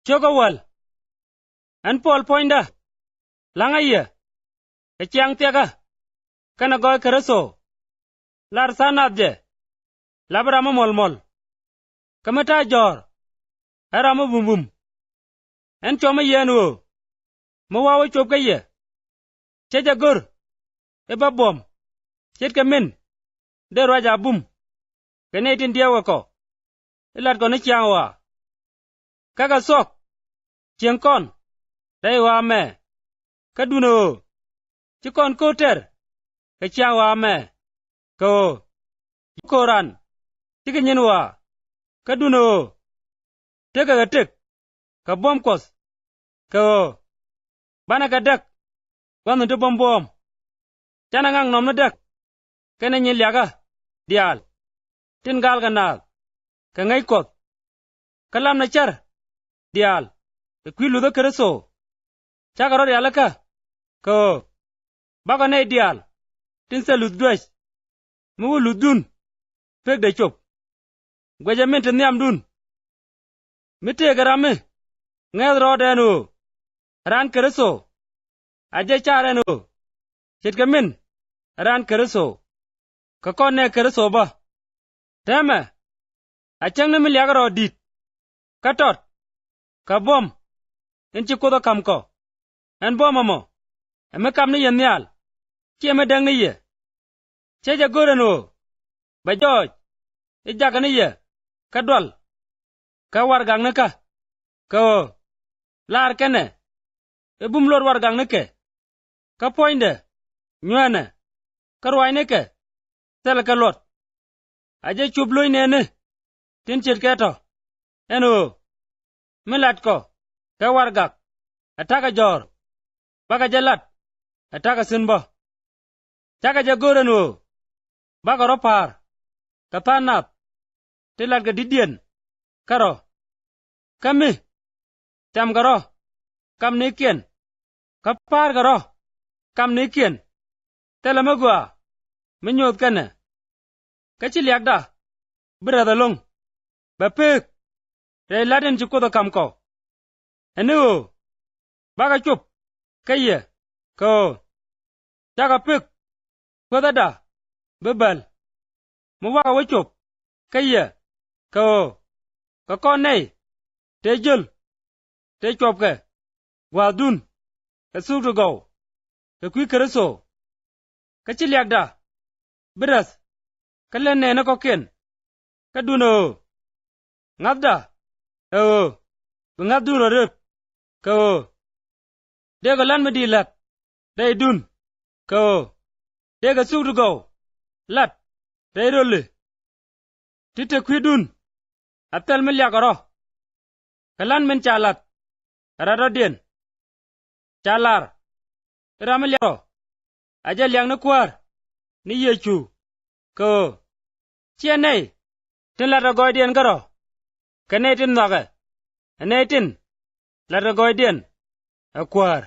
choga wal an pol poinda langa ye e chiang tiaga kana goy kereso lar sanadje labrama molmol kamata jor arama bumbum en choma yenu mo wawo chopka ye cheja gor e babom chet kamin de raja bum kene tin diawa ko ilat ko ne chiang wa kaga sok chiang kon dai wa me kaduno chikon koter ke chiang wa me ko koran tikinyin wa kaduno teka gatek ka bom kos ko bana gadak wanu to bom tana ngang nom na dak kene nyi lyaga dial tin gal ganal ka ngai kot kalam na char dial e kwilu do kereso chagaro dial ka ko baga ne dial tin se ludwesh mu ludun pek de chop gwajamin tin yam dun mite garame ngel rodenu ran kereso aje charenu chit kamin ran kereso ka konne kereso ba teme achang ne milyagaro dit katot ka bom en chikodo kamko en bomamo eme kamni yenyal kieme dangni ye cheja goreno bajoj ijagani ye kadwal ka wargang neka ko lar kene ebum lor wargang neke ka poinde nywane karwai neke sel ka lot aje chubloy nene tin chit keto eno milat ko ka wargak ataka jor baga jalat ataka sinbo taka jagoreno baga ropar ka panap tilat ga didien karo kami tam garo kam nikien kapar garo kam nikien telamagwa menyot kane kachiliakda brother long bapek re laden chikodo kamko enu baga chup kaye ko taka pek kodada bebal muwa wachup kaye ko ka konei tejul te chopke wadun esugdo go ke kwi kereso kachiliakda bras kalene na koken kaduno ngabda ngabduro rep ko dego lan medilat dai dun ko dego sugdo go lat dai rolle tite kwidun atel milyagaro kalan men chalat radodien chalar ramilyaro aje liang na kwar ni yechu ko chienei tin la goidien garo kane tin naga ane tin la goidien akwar